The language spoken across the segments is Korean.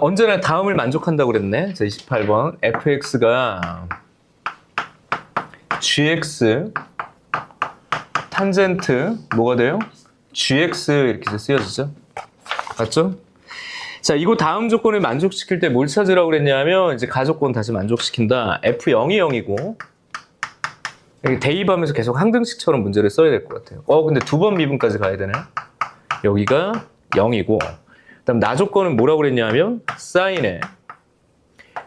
언제나 다음을 만족한다고 그랬네. 자, 28번. fx가 gx 탄젠트 뭐가 돼요? gx 이렇게 쓰여지죠. 맞죠? 자, 이거 다음 조건을 만족시킬 때 뭘 찾으라고 그랬냐면 이제 가조건 다시 만족시킨다. f0이 0이고 대입하면서 계속 항등식처럼 문제를 써야 될 것 같아요. 근데 두 번 미분까지 가야 되네. 여기가 0이고 그다음 나조건은 뭐라고 그랬냐면 사인에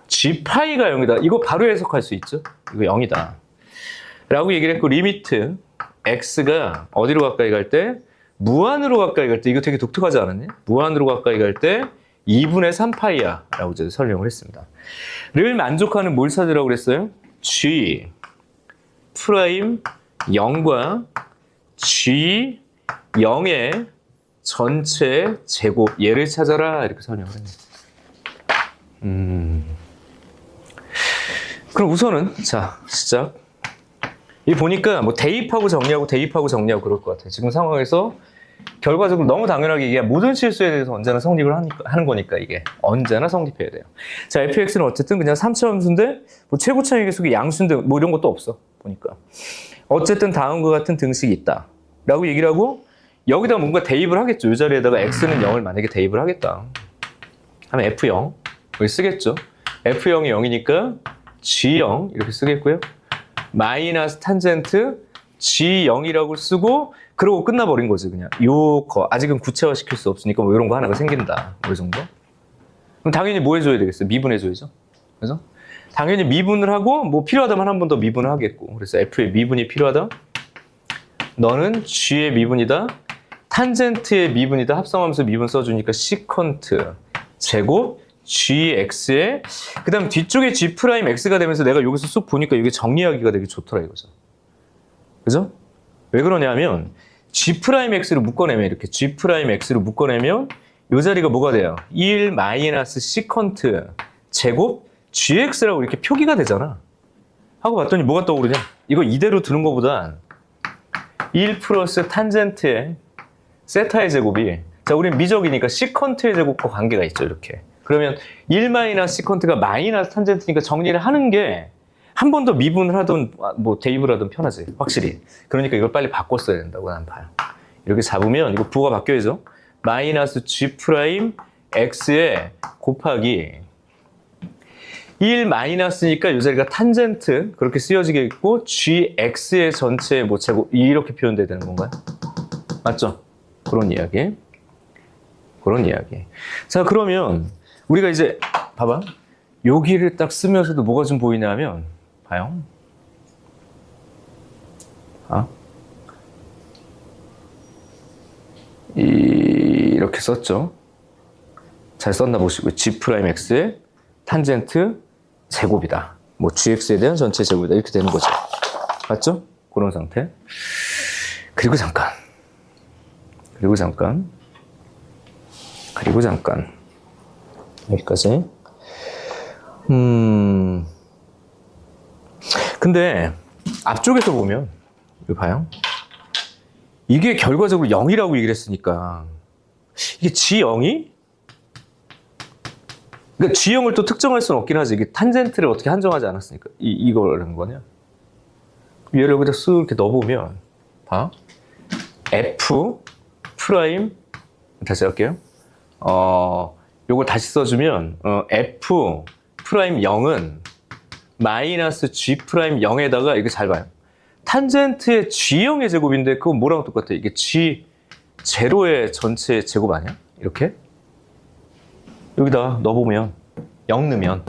g파이가 0이다. 이거 바로 해석할 수 있죠. 이거 0이다. 라고 얘기를 했고 리미트 x가 어디로 가까이 갈 때? 무한으로 가까이 갈 때 이거 되게 독특하지 않았니? 무한으로 가까이 갈 때 2분의 3파이야 라고 이제 설명을 했습니다. 를 만족하는 뭘 찾으라고 그랬어요? g 프라임 0과 g 0의 전체 제곱 얘를 찾아라 이렇게 설명을 했네요. 그럼 우선은 자 시작. 이 보니까 뭐 대입하고 정리하고 그럴 것 같아요. 지금 상황에서 결과적으로 너무 당연하게 이게 모든 실수에 대해서 언제나 성립을 하는 거니까 이게 언제나 성립해야 돼요. 자, fx는 어쨌든 그냥 3차 함수인데 뭐 최고 차이 계속의 양수인데 뭐 이런 것도 없어 보니까. 어쨌든 다음과 같은 등식이 있다 라고 얘기를 하고 여기다 뭔가 대입을 하겠죠. 이 자리에다가 x는 0을 만약에 대입을 하겠다 하면 f0을 쓰겠죠. f0이 0이니까 g0 이렇게 쓰겠고요. 마이너스 탄젠트 g0이라고 쓰고 그러고 끝나버린 거지 그냥. 아직은 구체화시킬 수 없으니까 뭐 이런 거 하나가 생긴다. 뭐 이 정도. 그럼 당연히 뭐 해줘야 되겠어요? 미분해줘야죠. 그래서 당연히 미분을 하고 뭐 필요하다면 한 번 더 미분을 하겠고. 그래서 f의 미분이 필요하다. 너는 g의 미분이다. 탄젠트의 미분이다. 합성하면서 미분 써주니까 시컨트 제곱 gx에 그 다음 뒤쪽에 g'x가 되면서 내가 여기서 쑥 보니까 이게 정리하기가 되게 좋더라 이거죠. 그죠? 왜 그러냐면 g'x를 묶어내면 이렇게 g'x를 묶어내면 이 자리가 뭐가 돼요? 1 마이너스 시컨트 제곱 gx라고 이렇게 표기가 되잖아. 하고 봤더니 뭐가 떠오르냐? 이거 이대로 두는 것보다 1 플러스 탄젠트의 세타의 제곱이 자 우린 미적이니까 시컨트의 제곱과 관계가 있죠 이렇게. 그러면 1 마이너스 시컨트가 마이너스 탄젠트니까 정리를 하는 게 한 번 더 미분을 하든 뭐 대입을 하든 편하지 확실히. 그러니까 이걸 빨리 바꿨어야 된다고 난 봐요. 이렇게 잡으면 이거 부호가 바뀌어야죠. 마이너스 g 프라임 x에 곱하기 1 마이너스니까 이 자리가 탄젠트 그렇게 쓰여지겠고 gx의 전체 뭐 제곱 이렇게 표현돼야 되는 건가요? 맞죠? 그런 이야기. 자 그러면 우리가 이제 봐봐. 여기를 딱 쓰면서도 뭐가 좀 보이냐면 봐요. 이렇게 썼죠. 잘 썼나 보시고 g'x의 탄젠트 제곱이다. 뭐 gx에 대한 전체 제곱이다. 이렇게 되는 거죠. 맞죠? 그런 상태. 그리고 잠깐. 여기까지. 근데 앞쪽에서 보면 이거 봐요. 이게 결과적으로 0이라고 얘기를 했으니까 이게 g0이? 그러니까 g0을 또 특정할 수는 없긴 하지. 이게 탄젠트를 어떻게 한정하지 않았으니까 이거라는 거냐? 얘를 여기다 쓱 이렇게 넣어보면 봐. f 프라임 다시 할게요. 요걸 다시 써주면 f 프라임 0은 마이너스 g 프라임 0에다가 이거 잘 봐요. 탄젠트의 g0의 제곱인데 그건 뭐랑 똑같아? 이게 g 제로의 전체 제곱 아니야? 이렇게 여기다 넣어보면 0 넣으면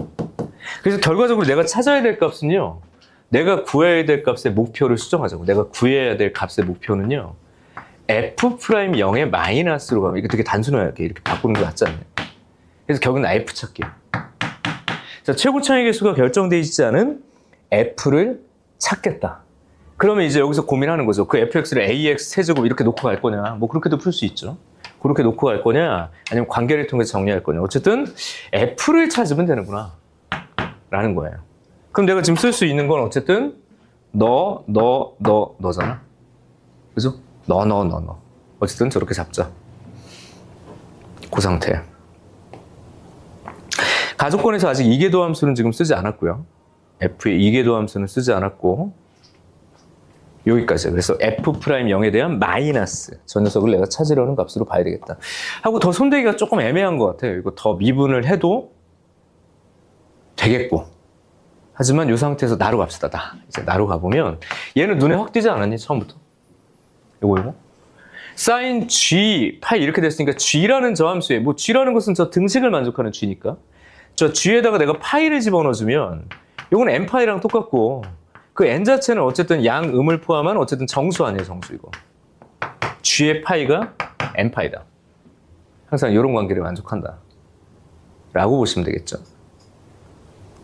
그래서 결과적으로 내가 찾아야 될 값은요. 내가 구해야 될 값의 목표를 수정하자고. 내가 구해야 될 값의 목표는요. f 프라임 0의 마이너스로 가면 이거 되게 단순하게 이렇게 바꾸는 게 낫지 않나요? 그래서 결국은 f 찾기예요. 자, 최고 차이 계수가 결정되어 있지 않은 f를 찾겠다. 그러면 이제 여기서 고민하는 거죠. 그 fx를 ax 세제곱 이렇게 놓고 갈 거냐. 뭐 그렇게도 풀 수 있죠. 그렇게 놓고 갈 거냐. 아니면 관계를 통해서 정리할 거냐. 어쨌든 f를 찾으면 되는구나. 라는 거예요. 그럼 내가 지금 쓸 수 있는 건 어쨌든 너잖아. 그죠? 너. 어쨌든 저렇게 잡자. 그 상태. 가족권에서 아직 이계도 함수는 지금 쓰지 않았고요. f의 이계도 함수는 쓰지 않았고 여기까지. 그래서 f'0에 대한 마이너스 저 녀석을 내가 찾으려는 값으로 봐야 되겠다. 하고 더 손대기가 조금 애매한 것 같아요. 이거 더 미분을 해도 되겠고 하지만 이 상태에서 나로 갑시다. 이제 나로 가보면 얘는 눈에 확 띄지 않았니? 처음부터. 이거 sin g 파이 이렇게 됐으니까 g라는 저 함수에 뭐 g라는 것은 저 등식을 만족하는 g니까 저 g에다가 내가 파이를 집어넣어주면 이건 n파이랑 똑같고 그 n 자체는 어쨌든 양음을 포함한 어쨌든 정수 아니에요. 정수 이거. g의 파이가 n파이다. 항상 이런 관계를 만족한다. 라고 보시면 되겠죠.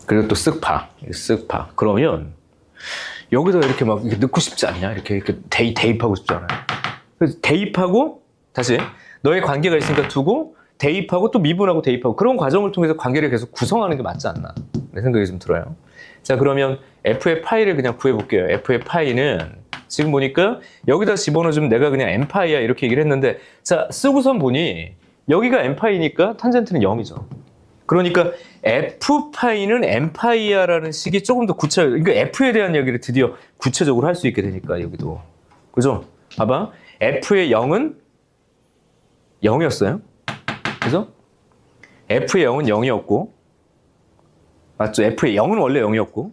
그리고 또 쓱파. 그러면 여기서 이렇게 막 이렇게 넣고 싶지 않냐? 이렇게 대입하고 싶지 않아요? 그래서 대입하고 다시 너의 관계가 있으니까 두고 대입하고 또 미분하고 대입하고 그런 과정을 통해서 관계를 계속 구성하는 게 맞지 않나? 내 생각이 좀 들어요. 자, 그러면 f의 파이를 그냥 구해볼게요. f의 파이는 지금 보니까 여기다 집어넣어주면 내가 그냥 n파이야 이렇게 얘기를 했는데 자, 쓰고선 보니 여기가 n파이니까 탄젠트는 0이죠. 그러니까 f파이는 n파이야라는 식이 조금 더 구체적, 그러니까 f에 대한 얘기를 드디어 구체적으로 할 수 있게 되니까 여기도. 그죠? 봐봐. f의 0은 0이었어요. 그죠? f의 0은 0이었고 맞죠? f의 0은 원래 0이었고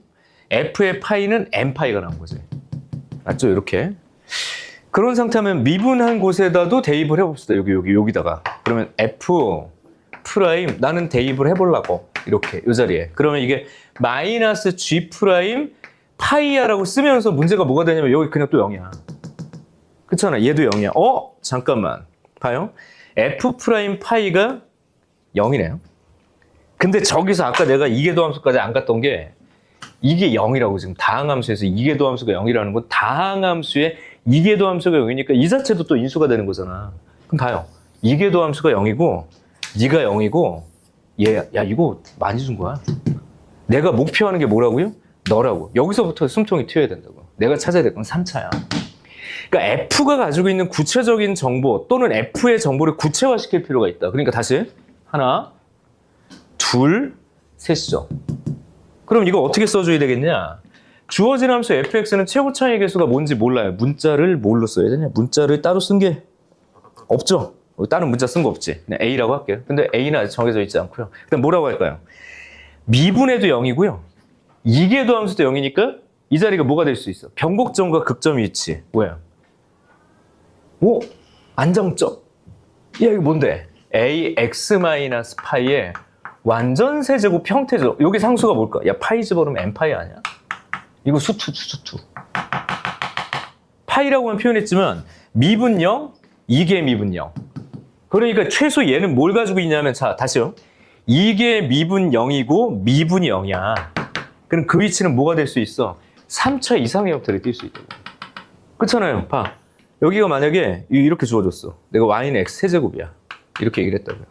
f의 파이는 n파이가 나온 거지. 맞죠? 이렇게. 그런 상태면 미분한 곳에다도 대입을 해봅시다. 여기다가. 그러면 f 프라임 나는 대입을 해보려고 이렇게 이 자리에. 그러면 이게 마이너스 g 프라임 파이야라고 쓰면서 문제가 뭐가 되냐면 여기 그냥 또 0이야. 그렇잖아. 얘도 0이야. 잠깐만. 봐요. f 프라임 파이가 0이네요. 근데 저기서 아까 내가 이계도 함수까지 안 갔던 게 이게 0이라고 지금 다항함수에서 이계도 함수가 0이라는 건 다항함수의 이계도 함수가 0이니까 이 자체도 또 인수가 되는 거잖아. 그럼 봐요. 이계도 함수가 0이고 네가 0이고 야 이거 많이 준 거야. 내가 목표하는 게 뭐라고요? 너라고. 여기서부터 숨통이 튀어야 된다고. 내가 찾아야 될 건 3차야. 그러니까 F가 가지고 있는 구체적인 정보 또는 F의 정보를 구체화시킬 필요가 있다. 그러니까 다시 하나, 둘, 셋이죠. 그럼 이거 어떻게 써줘야 되겠냐? 주어진 함수 fx는 최고 차이 계수가 뭔지 몰라요. 문자를 뭘로 써야 되냐? 문자를 따로 쓴 게 없죠. 다른 문자 쓴 거 없지. 그냥 a라고 할게요. 근데 a는 아직 정해져 있지 않고요. 그다음 뭐라고 할까요? 미분에도 0이고요. 이계도 함수도 0이니까 이 자리가 뭐가 될 수 있어? 변곡점과 극점이 있지. 뭐야? 안정점. 야 이거 뭔데? ax-파이의 완전 세제곱 형태죠. 여기 상수가 뭘까? 야 파이 집어넣으면 n파이 아니야? 이거 수투. 파이라고만 표현했지만 미분 0, 이계 미분 0. 그러니까 최소 얘는 뭘 가지고 있냐면 자 다시요. 이계 미분 0이고 미분이 0이야. 그럼 그 위치는 뭐가 될 수 있어? 3차 이상의 형태를 띌 수 있다고. 그렇잖아요. 봐. 여기가 만약에 이렇게 주어졌어. 내가 y는 x 세제곱이야. 이렇게 얘기를 했다고요.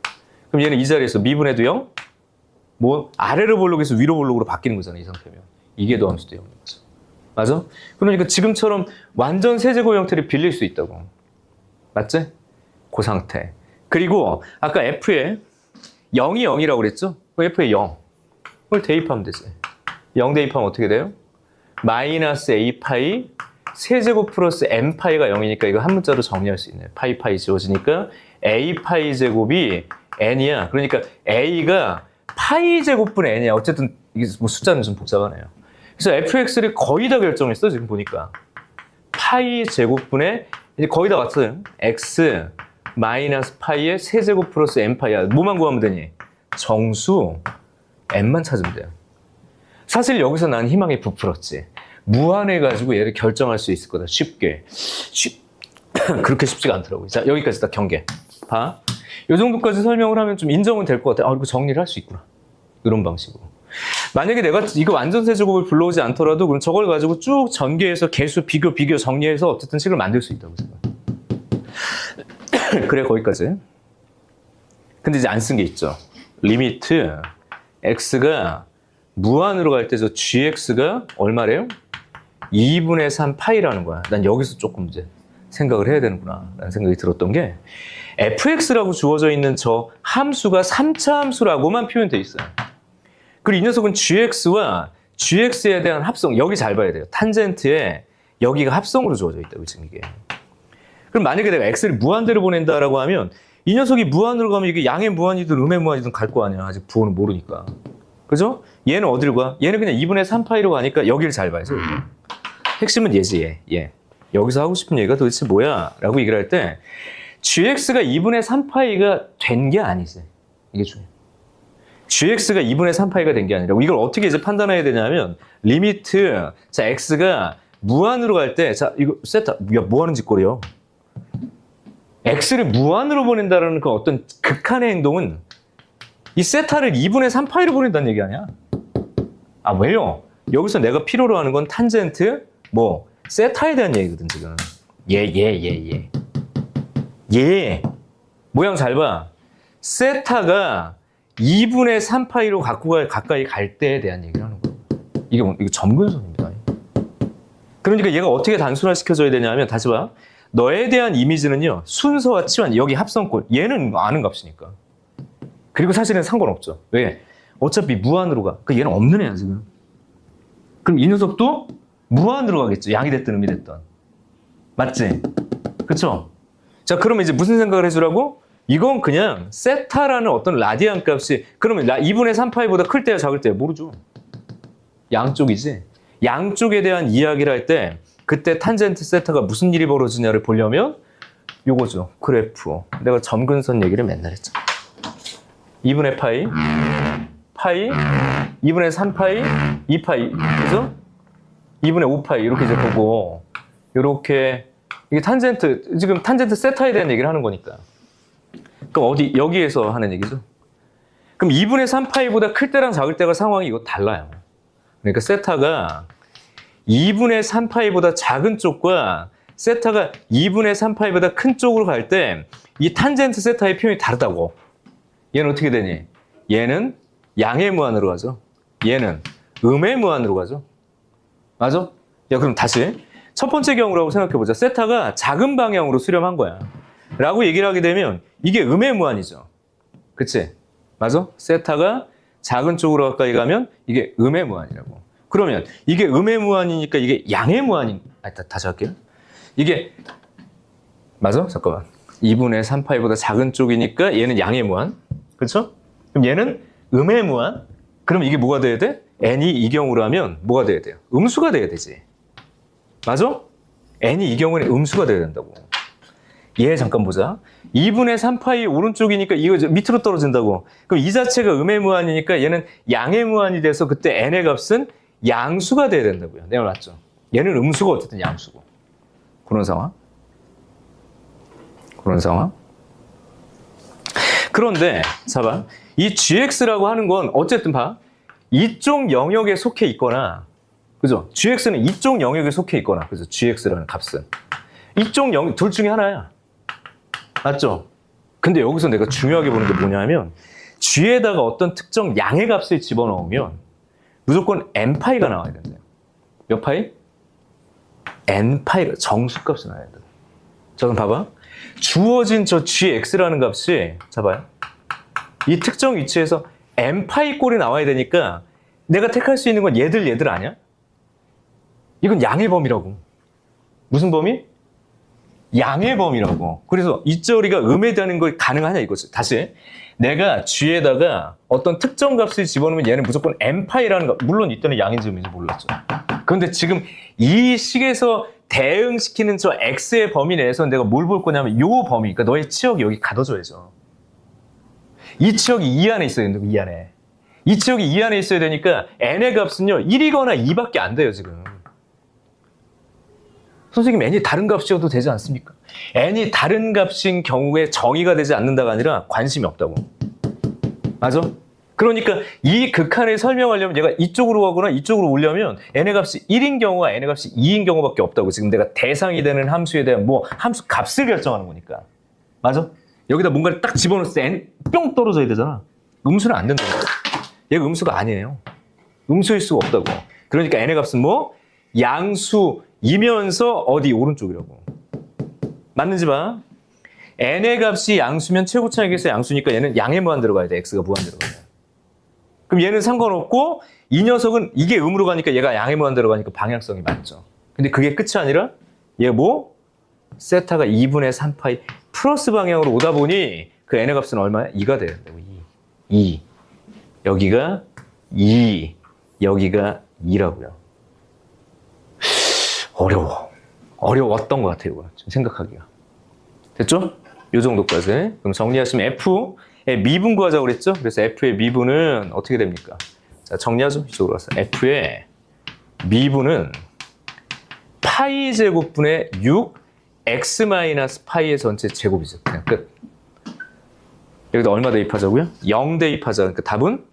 그럼 얘는 이 자리에서 미분해도 0? 뭐 아래로 볼록에서 위로 볼록으로 바뀌는 거잖아. 이 상태면. 이계도 함수도 0인 거죠. 맞아? 그러니까 지금처럼 완전 세제곱 형태를 빌릴 수 있다고. 맞지? 그 상태. 그리고 아까 f에 0이 0이라고 그랬죠? 그 f에 0. 그걸 대입하면 되지. 0 대입하면 어떻게 돼요? 마이너스 a파이 세제곱 플러스 n파이가 0이니까 이거 한 문자로 정리할 수 있네요. 파이 지워지니까 a파이 제곱이 n이야. 그러니까 a가 파이 제곱분의 n이야. 어쨌든 이게 뭐 숫자는 좀 복잡하네요. 그래서 fx를 거의 다 결정했어. 지금 보니까 파이 제곱분의 이제 거의 다 왔어요. x 마이너스 파이의 세제곱 플러스 n파이야. 뭐만 구하면 되니? 정수 n만 찾으면 돼요. 사실 여기서 난 희망이 부풀었지. 무한해가지고 얘를 결정할 수 있을 거다. 쉽게. 그렇게 쉽지가 않더라고요. 자, 여기까지 다 경계. 봐. 이 정도까지 설명을 하면 좀 인정은 될 것 같아. 이거 정리를 할 수 있구나. 이런 방식으로. 만약에 내가 이거 완전 세제곱을 불러오지 않더라도 그럼 저걸 가지고 쭉 전개해서 개수 비교 정리해서 어쨌든 식을 만들 수 있다고 생각해. 그래, 거기까지. 근데 이제 안 쓴 게 있죠. 리미트 x가 무한으로 갈 때 저 gx가 얼마래요? 2분의 3 파이라는 거야. 난 여기서 조금 이제 생각을 해야 되는구나 라는 생각이 들었던 게 fx라고 주어져 있는 저 함수가 3차 함수라고만 표현돼 있어요. 그리고 이 녀석은 gx와 gx에 대한 합성, 여기 잘 봐야 돼요. 탄젠트에 여기가 합성으로 주어져 있다고 지금 이게. 그럼 만약에 내가 x를 무한대로 보낸다라고 하면 이 녀석이 무한으로 가면 이게 양의 무한이든 음의 무한이든 갈 거 아니야. 아직 부호는 모르니까. 그죠? 얘는 어디로 가? 얘는 그냥 2분의 3파이로 가니까 여기를 잘 봐야죠. 핵심은 얘지, 얘. 여기서 하고 싶은 얘기가 도대체 뭐야? 라고 얘기를 할 때 gx가 2분의 3파이가 된 게 아니지. 이게 중요해. gx가 2분의 3파이가 된 게 아니라고. 이걸 어떻게 이제 판단해야 되냐면 리미트, 자, x가 무한으로 갈 때, 자, 이거 세타, 야, 뭐 하는 짓거리요? x를 무한으로 보낸다라는 그 어떤 극한의 행동은 이 세타를 2분의 3파이로 보낸다는 얘기 아니야? 아, 왜요? 여기서 내가 필요로 하는 건 탄젠트, 뭐, 세타에 대한 얘기거든, 지금. 얘. 모양 잘 봐. 세타가 2분의 3파이로 가까이 갈 때에 대한 얘기를 하는 거예요. 이거 점근선입니다. 그러니까 얘가 어떻게 단순화시켜줘야 되냐면, 다시 봐. 너에 대한 이미지는요, 순서와 치환, 여기 합성꼴. 얘는 아는 값이니까. 그리고 사실은 상관없죠. 왜? 어차피 무한으로 가. 그 얘는 없는 애야, 지금. 그럼 이 녀석도 무한으로 가겠죠. 양이 됐든 음이 됐든. 맞지? 그쵸? 자, 그러면 이제 무슨 생각을 해주라고? 이건 그냥 세타라는 어떤 라디안 값이, 그러면 2분의 3파이보다 클 때야, 작을 때야? 모르죠. 양쪽이지. 양쪽에 대한 이야기를 할 때, 그때 탄젠트 세타가 무슨 일이 벌어지냐를 보려면 요거죠. 그래프. 내가 점근선 얘기를 맨날 했잖아. 2분의 파이, 2분의 3파이, 2파이, 그죠? 2분의 5파이 이렇게 이제 보고 이렇게 이게 탄젠트, 지금 탄젠트 세타에 대한 얘기를 하는 거니까. 그럼 어디, 여기에서 하는 얘기죠. 그럼 2분의 3파이보다 클 때랑 작을 때가 상황이 이거 달라요. 그러니까 세타가 2분의 3파이보다 작은 쪽과 세타가 2분의 3파이보다 큰 쪽으로 갈 때 이 탄젠트 세타의 표현이 다르다고. 얘는 어떻게 되니? 얘는 양의 무한으로 가죠. 얘는 음의 무한으로 가죠. 맞아? 야, 그럼 다시 첫 번째 경우라고 생각해보자. 세타가 작은 방향으로 수렴한 거야. 라고 얘기를 하게 되면 이게 음의 무한이죠. 그치? 맞아? 세타가 작은 쪽으로 가까이 가면 이게 음의 무한이라고. 그러면 이게 음의 무한이니까 이게 양의 무한인, 다시 할게요. 이게, 맞아? 잠깐만. 2분의 3파이보다 작은 쪽이니까 얘는 양의 무한. 그렇죠? 그럼 얘는 음의 무한. 그럼 이게 뭐가 돼야 돼? n이 이 경우로 하면 뭐가 돼야 돼요? 음수가 돼야 되지. 맞아? n이 이 경우에는 음수가 돼야 된다고. 얘 잠깐 보자. 2분의 3파이 오른쪽이니까 이거 밑으로 떨어진다고. 그럼 이 자체가 음의 무한이니까 얘는 양의 무한이 돼서 그때 n의 값은 양수가 돼야 된다고요. 내가 맞죠? 얘는 음수가 어쨌든 양수고. 그런 상황. 그런데 봐봐. 이 gx라고 하는 건 어쨌든 봐. 이쪽 영역에 속해 있거나, 그죠? gx는 이쪽 영역에 속해 있거나, 그죠? gx라는 값은 이쪽 영역 둘 중에 하나야. 맞죠? 근데 여기서 내가 중요하게 보는 게 뭐냐면 g에다가 어떤 특정 양의 값을 집어넣으면 무조건 n파이가 나와야 된대요. 몇 파이? n파이가 정수값이 나와야 된다. 자, 그럼 봐봐. 주어진 저 gx라는 값이, 잡아요. 이 특정 위치에서 n파이 꼴이 나와야 되니까 내가 택할 수 있는 건 얘들 아니야? 이건 양의 범위라고. 무슨 범위? 양의 범위라고. 그래서 이 저리가 음에 대한 걸 가능하냐 이거지. 다시. 내가 g에다가 어떤 특정 값을 집어넣으면 얘는 무조건 n파이라는 거, 물론 이때는 양인지 음인지 몰랐죠. 그런데 지금 이 식에서 대응시키는 저 x의 범위 내에서 내가 뭘 볼 거냐면 요 범위, 그러니까 너의 치역이 여기 가둬줘야죠. 이 치역이 이 안에 있어야 된다고, 이 안에. 이 치역이 이 안에 있어야 되니까 n의 값은요 1이거나 2밖에 안 돼요, 지금. 선생님, n이 다른 값이어도 되지 않습니까? n이 다른 값인 경우에 정의가 되지 않는다가 아니라 관심이 없다고. 맞아? 그러니까 이 극한을 설명하려면 얘가 이쪽으로 가거나 이쪽으로 오려면 n의 값이 1인 경우와 n의 값이 2인 경우밖에 없다고. 지금 내가 대상이 되는 함수에 대한 뭐 함수 값을 결정하는 거니까. 맞아? 여기다 뭔가를 딱 집어넣을 때 n 뿅 떨어져야 되잖아. 음수는 안 된다고. 얘가 음수가 아니에요. 음수일 수가 없다고. 그러니까 n의 값은 뭐? 양수이면서 어디? 오른쪽이라고. 맞는지 봐. n의 값이 양수면 최고 차익에서 양수니까 얘는 양의 무한 들어가야 돼. x가 무한 들어가야 돼. 그럼 얘는 상관없고 이 녀석은 이게 음으로 가니까 얘가 양의 무한대로 가니까 방향성이 맞죠. 근데 그게 끝이 아니라 얘 뭐? 세타가 2분의 3파이 플러스 방향으로 오다 보니 그 n의 값은 얼마야? 2가 돼야 된다고. 2. 여기가 2. 여기가 2라고요. 어려웠던 것 같아요. 이거. 좀 생각하기가. 됐죠? 이 정도까지. 그럼 정리하시면 F의 미분 구하자고 그랬죠? 그래서 F의 미분은 어떻게 됩니까? 자, 정리하죠. 이쪽으로 와서. F의 미분은 파이 제곱분의 6 x 마이너스 파이의 전체 제곱이죠. 그냥 끝. 여기다 얼마 대입하자고요? 0 대입하자. 그러니까 답은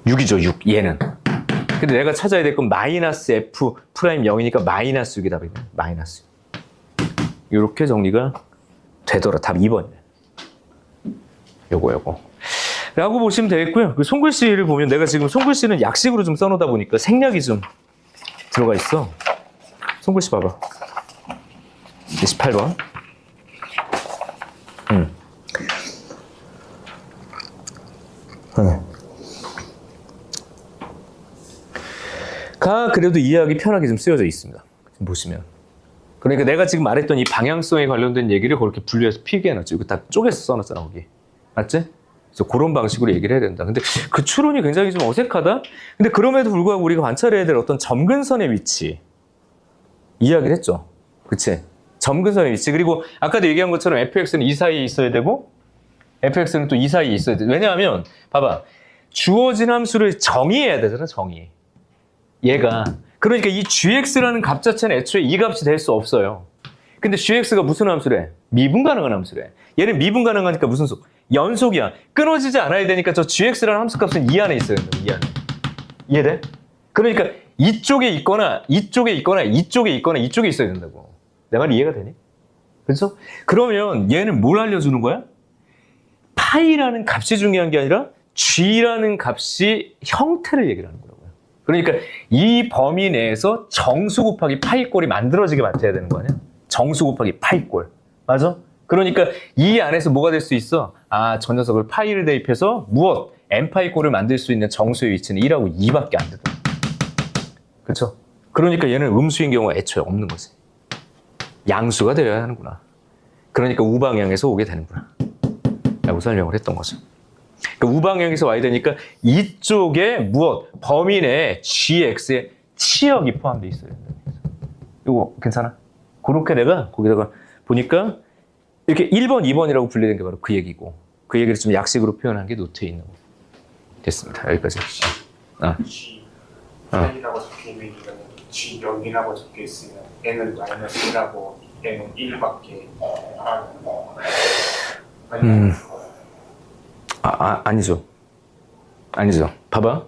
6이죠. 6. 얘는. 근데 내가 찾아야 될 건 마이너스 F 프라임 0이니까 마이너스 6이 답이네. 마이너스 6. 이렇게 정리가 되더라. 답 2번이네. 요거. 라고 보시면 되겠고요. 그 손글씨를 보면 내가 지금 손글씨는 약식으로 좀 써놓다 보니까 생략이 좀 들어가 있어. 손글씨 봐봐. 28번. 가 그래도 이해하기 편하게 좀 쓰여져 있습니다. 지금 보시면. 그러니까 내가 지금 말했던 이 방향성에 관련된 얘기를 그렇게 분류해서 필기해놨죠. 이거 다 쪼개서 써놨잖아, 거기. 맞지? 그래서 그런 방식으로 얘기를 해야 된다. 근데 그 추론이 굉장히 좀 어색하다? 근데 그럼에도 불구하고 우리가 관찰해야 될 어떤 점근선의 위치. 이야기를 했죠. 그치? 점근선의 위치. 그리고 아까도 얘기한 것처럼 fx는 이 사이에 있어야 되고 fx는 또 이 사이에 있어야 돼. 왜냐하면 봐봐. 주어진 함수를 정의해야 되잖아. 정의. 얘가. 그러니까 이 gx라는 값 자체는 애초에 이 값이 될 수 없어요. 근데 gx가 무슨 함수래? 미분 가능한 함수래. 얘는 미분 가능하니까 무슨 속? 연속이야. 끊어지지 않아야 되니까 저 gx라는 함수 값은 이 안에 있어야 된다. 이 안에. 이해돼? 그러니까 이쪽에 있거나 이쪽에 있거나 이쪽에 있거나 이쪽에 있어야 된다고. 내 말이 이해가 되니? 그렇죠? 그러면 얘는 뭘 알려주는 거야? 파이라는 값이 중요한 게 아니라 g라는 값이 형태를 얘기를 하는 거라고요. 그러니까 이 범위 내에서 정수 곱하기 파이꼴이 만들어지게 맞춰야 되는 거 아니야? 정수 곱하기 파이꼴. 맞아? 그러니까 이 안에서 뭐가 될 수 있어? 아, 저 녀석을 파이를 대입해서 무엇? n파이꼴을 만들 수 있는 정수의 위치는 1하고 2밖에 안 되더라. 그렇죠? 그러니까 얘는 음수인 경우가 애초에 없는 거지. 양수가 되어야 하는구나. 그러니까 우방향에서 오게 되는구나. 라고 설명을 했던 거죠. 그러니까 우방향에서 와야 되니까 이쪽에 무엇? 범위 내에 gx의 치역이 포함되어 있어야 된다. 이거 괜찮아? 그렇게 내가 거기다가 보니까 이렇게 1번, 2번이라고 분리된 게 바로 그 얘기고 그 얘기를 좀 약식으로 표현한 게 노트에 있는 거. 됐습니다. 여기까지. G이라고 적혀 있는 이거는 G0이라고 적혀 있으면 N은 마이너스 1하고 N은 1밖에 아니죠. 봐봐.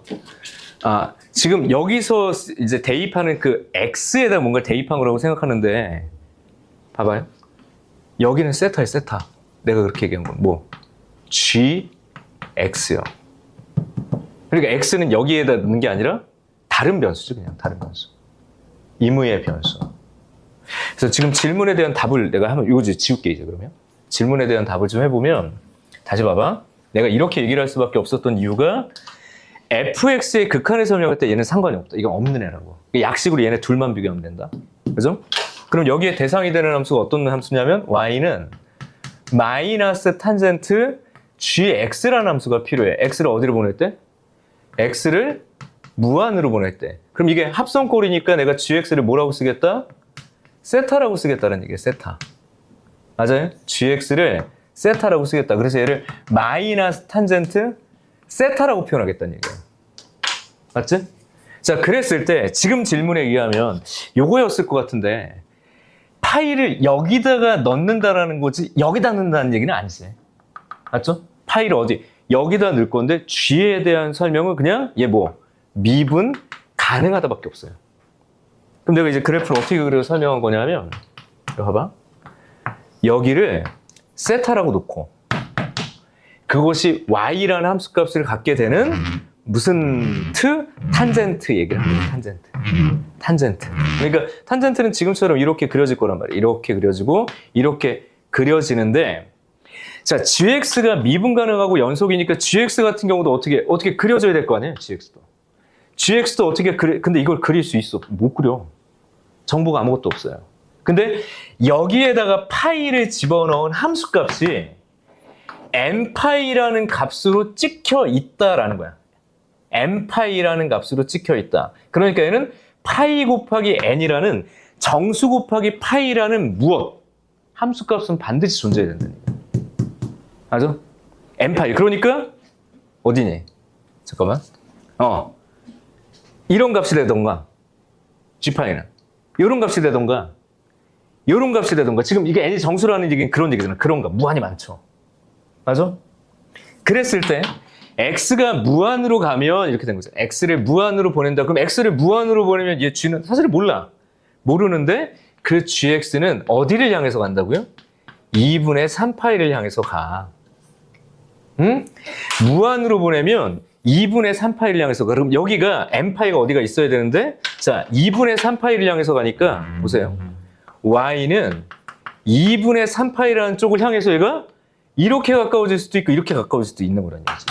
지금 여기서 이제 대입하는 그 X에다 뭔가 대입한 거라고 생각하는데 봐봐요. 여기는 세타예요, 세타. 내가 그렇게 얘기한 건 뭐? GX요. 그러니까 X는 여기에다 넣는 게 아니라 다른 변수죠, 그냥 다른 변수. 임의의 변수. 그래서 지금 질문에 대한 답을 내가 한번 이거 지울게 이제 그러면. 질문에 대한 답을 좀 해보면 다시 봐봐. 내가 이렇게 얘기를 할 수밖에 없었던 이유가 fx의 극한을 설명할 때 얘는 상관이 없다. 이건 없는 애라고. 약식으로 얘네 둘만 비교하면 된다. 그죠? 그럼 여기에 대상이 되는 함수가 어떤 함수냐면 y는 마이너스 탄젠트 gx라는 함수가 필요해. x를 어디로 보낼 때? x를 무한으로 보낼 때. 그럼 이게 합성꼴이니까 내가 gx를 뭐라고 쓰겠다? 세타라고 쓰겠다는 얘기예요. 세타. 맞아요? gx를 세타라고 쓰겠다. 그래서 얘를 마이너스 탄젠트 세타라고 표현하겠다는 얘기예요. 맞지? 자, 그랬을 때 지금 질문에 의하면 요거였을 것 같은데 파이를 여기다가 넣는다라는 거지 여기다 넣는다는 얘기는 아니지. 맞죠? 파이를 어디? 여기다 넣을 건데 g에 대한 설명은 그냥 얘 뭐? 미분 가능하다밖에 없어요. 그럼 내가 이제 그래프를 어떻게 그려 설명한 거냐면 이거 봐봐. 여기를 세타라고 놓고 그것이 y라는 함수값을 갖게 되는 무슨 탄젠트 얘기를 합니다. 탄젠트. 그러니까 탄젠트는 지금처럼 이렇게 그려질 거란 말이에요. 이렇게 그려지고 이렇게 그려지는데 자, gx가 미분 가능하고 연속이니까 gx 같은 경우도 어떻게 그려져야 될 거 아니에요? gx도 어떻게 근데 이걸 그릴 수 있어? 못 그려. 정보가 아무것도 없어요. 근데 여기에다가 파이를 집어넣은 함수값이 n파이라는 값으로 찍혀 있다라는 거야. n파이라는 값으로 찍혀 있다. 그러니까 얘는 파이 곱하기 n이라는 정수 곱하기 파이라는 무엇? 함수값은 반드시 존재해야 된다는 얘기야. 맞아? n파이. 그러니까 어디니? 잠깐만. 이런 값이 되던가 g파이는 이런 값이 되던가 이런 값이 되던가. 지금 이게 n이 정수라는 얘기는 그런 얘기잖아. 그런 값 무한히 많죠. 맞아? 그랬을 때 x가 무한으로 가면 이렇게 된 거죠. x를 무한으로 보낸다. 그럼 x를 무한으로 보내면 얘 g는 사실 몰라. 모르는데 그 gx는 어디를 향해서 간다고요? 2분의 3파이를 향해서 가. 응? 무한으로 보내면 2분의 3파이를 향해서 가. 그럼 여기가 n파이가 어디가 있어야 되는데 자, 2분의 3파이를 향해서 가니까 보세요. y는 2분의 3파이라는 쪽을 향해서 얘가 이렇게 가까워질 수도 있고 이렇게 가까워질 수도 있는 거란 얘기지.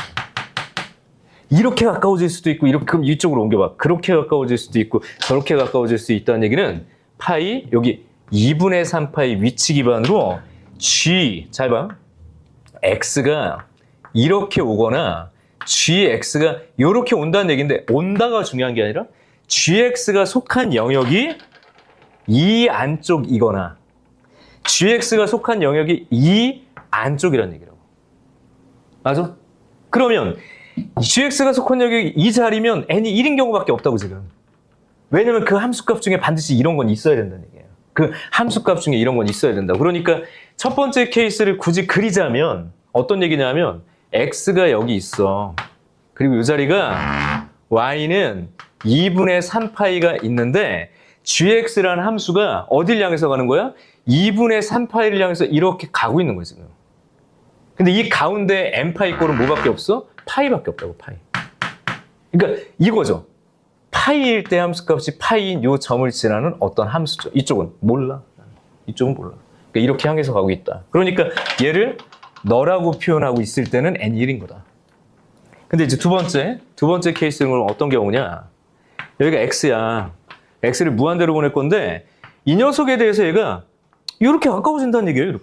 이렇게 가까워질 수도 있고 이렇게 그럼 이쪽으로 옮겨봐. 그렇게 가까워질 수도 있고 저렇게 가까워질 수 있다는 얘기는 파이 여기 2분의 3파이 위치 기반으로 g 잘 봐. x가 이렇게 오거나 gx가 이렇게 온다는 얘기인데 온다가 중요한 게 아니라 gx가 속한 영역이 이 안쪽이거나 gx가 속한 영역이 이 안쪽이라는 얘기라고. 맞아? 그러면 gx가 속한 영역이 이 자리면 n이 1인 경우밖에 없다고 지금. 왜냐면 그 함수값 중에 반드시 이런 건 있어야 된다는 얘기예요. 그 함수값 중에 이런 건 있어야 된다. 그러니까 첫 번째 케이스를 굳이 그리자면 어떤 얘기냐면 x가 여기 있어. 그리고 이 자리가 y는 2분의 3파이가 있는데 gx라는 함수가 어딜 향해서 가는 거야? 2분의 3파이를 향해서 이렇게 가고 있는 거야 지금. 근데 이 가운데 n파이 꼴은 뭐밖에 없어? 파이밖에 없다고, 파이. 그러니까 이거죠. 파이일 때 함수값이 파이인 요 점을 지나는 어떤 함수죠. 이쪽은 몰라. 이쪽은 몰라. 그러니까 이렇게 향해서 가고 있다. 그러니까 얘를 너라고 표현하고 있을 때는 n1인 거다. 근데 이제 두 번째 케이스는 어떤 경우냐? 여기가 x야. x를 무한대로 보낼 건데 이 녀석에 대해서 얘가 이렇게 가까워진다는 얘기예요.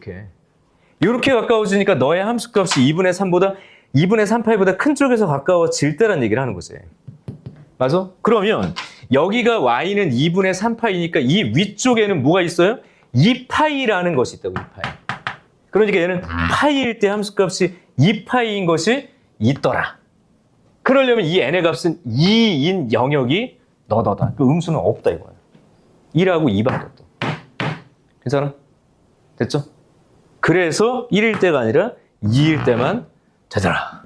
이렇게 가까워지니까 너의 함수값이 2분의 3파이보다 큰 쪽에서 가까워질 때란 얘기를 하는 거지. 맞아? 그러면 여기가 y는 2분의 3파이니까 이 위쪽에는 뭐가 있어요? 2파이라는 것이 있다고. 2파이. 그러니까 얘는 파이일 때 함수값이 2파이인 것이 있더라. 그러려면 이 n의 값은 2인 영역이 너다. 그 음수는 없다 이거야. 1하고 2밖에 없다. 괜찮아? 됐죠? 그래서 1일 때가 아니라 2일 때만 되더라.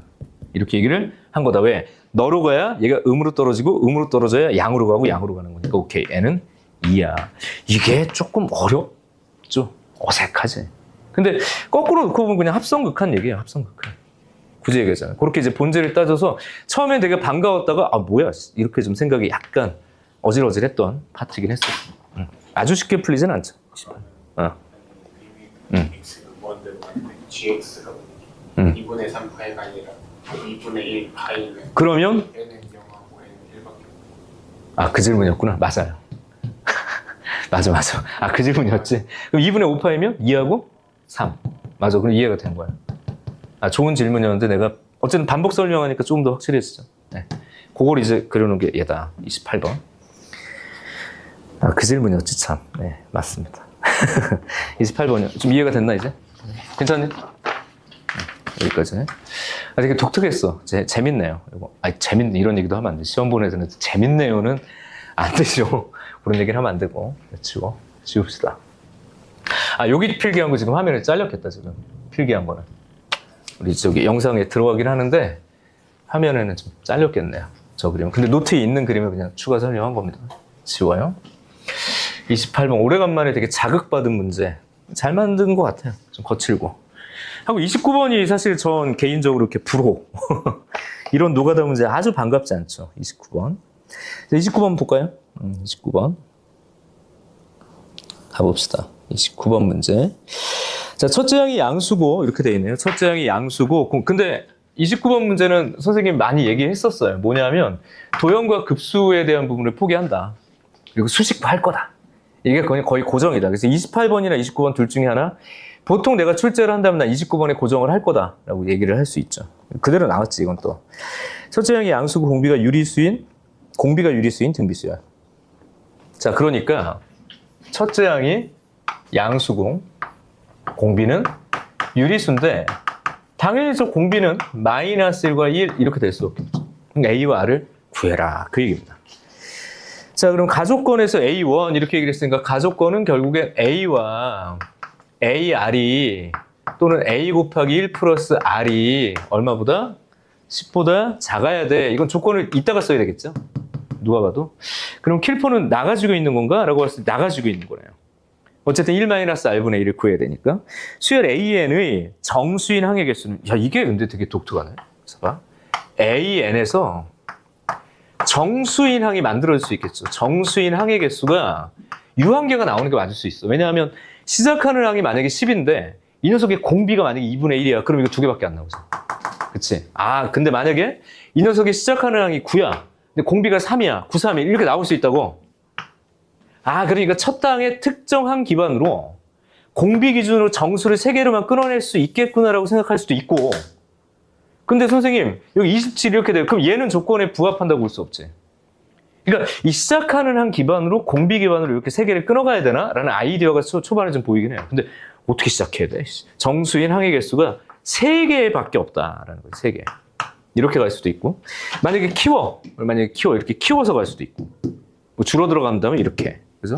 이렇게 얘기를 한 거다. 왜? 너로 가야 얘가 음으로 떨어지고 음으로 떨어져야 양으로 가고 양으로 가는 거니까 오케이. n은 2야. 이게 조금 어렵죠? 어색하지? 근데 거꾸로 놓고 보면 그냥 합성극한 얘기예요. 합성극한. 굳이 얘기하잖아. 그렇게 이제 본질을 따져서 처음엔 되게 반가웠다가 뭐야 이렇게 좀 생각이 약간 어질어질했던 파트이긴 했어. 아주 쉽게 풀리진 않죠. x가 무한대로 가는데 gx가 2분의 3파이가 아니라 2분의 1파이면 그러면 n은 0하고 n은 1밖에 그 질문이었구나. 맞아요. 맞아. 그 질문이었지. 그럼 2분의 5파이면 2하고 3. 맞아. 그럼 이해가 된 거야. 좋은 질문이었는데 내가 어쨌든 반복 설명하니까 조금 더 확실해지죠. 네. 그걸 이제 그려놓은 게 얘다. 28번. 그 질문이었지 참. 네, 맞습니다. 28번이요. 좀 이해가 됐나 이제? 괜찮니? 여기까지. 되게 독특했어. 재밌네요. 이거. 재밌네 이런 얘기도 하면 안 돼. 시험 보는 애들은 재밌네요는 안 되죠. 그런 얘기를 하면 안 되고. 지웁시다. 여기 필기한 거 지금 화면에 잘렸겠다 지금. 필기한 거는. 우리 저기 영상에 들어가긴 하는데 화면에는 좀 잘렸겠네요. 저 그림. 근데 노트에 있는 그림을 그냥 추가 설명한 겁니다. 지워요. 28번 오래간만에 되게 자극받은 문제. 잘 만든 것 같아요. 좀 거칠고. 하고 29번이 사실 전 개인적으로 이렇게 불호. 이런 노가다 문제 아주 반갑지 않죠. 29번. 29번 볼까요? 29번. 가봅시다. 29번 문제. 자, 첫째 항이 양수고 이렇게 돼 있네요. 첫째 항이 양수고 근데 29번 문제는 선생님이 많이 얘기했었어요. 뭐냐면 도형과 급수에 대한 부분을 포기한다. 그리고 수식도 할 거다. 이게 거의 고정이다. 그래서 28번이나 29번 둘 중에 하나 보통 내가 출제를 한다면 난 29번에 고정을 할 거다라고 얘기를 할 수 있죠. 그대로 나왔지 이건 또. 첫째 항이 양수고 공비가 유리수인 등비수야. 자, 그러니까 첫째 항이 양수고 공비는 유리수인데 당연히 저 공비는 마이너스 1과 1 이렇게 될 수 없겠죠. 그러니까 A와 R을 구해라. 그 얘기입니다. 자, 그럼 가족권에서 A1 이렇게 얘기를 했으니까 가족권은 결국엔 A와 AR이 또는 A 곱하기 1 플러스 R이 얼마보다? 10보다 작아야 돼. 이건 조건을 이따가 써야 되겠죠. 누가 봐도. 그럼 킬포는 나가지고 있는 건가? 라고 했을 때 나가지고 있는 거네요. 어쨌든 1-R분의 1을 구해야 되니까. 수열 AN의 정수인 항의 개수는, 야, 이게 근데 되게 독특하네. 그래서 봐. AN에서 정수인 항이 만들어질 수 있겠죠. 정수인 항의 개수가 유한계가 나오는 게 맞을 수 있어. 왜냐하면 시작하는 항이 만약에 10인데 이 녀석의 공비가 만약에 2분의 1이야. 그럼 이거 두 개밖에 안 나오잖아. 그치? 아, 근데 만약에 이 녀석의 시작하는 항이 9야. 근데 공비가 3이야. 9, 3, 1 이렇게 나올 수 있다고. 아, 그러니까 첫 항의 특정한 기반으로 공비 기준으로 정수를 3개로만 끊어낼 수 있겠구나라고 생각할 수도 있고. 근데 선생님, 여기 27 이렇게 돼요. 그럼 얘는 조건에 부합한다고 볼 수 없지. 그러니까 이 시작하는 한 기반으로 공비 기반으로 이렇게 3개를 끊어가야 되나? 라는 아이디어가 초반에 좀 보이긴 해요. 근데 어떻게 시작해야 돼? 정수인 항의 개수가 3개밖에 없다라는 거지, 3개. 이렇게 갈 수도 있고. 만약에 이렇게 키워서 갈 수도 있고. 뭐 줄어들어 간다면 이렇게. 그죠?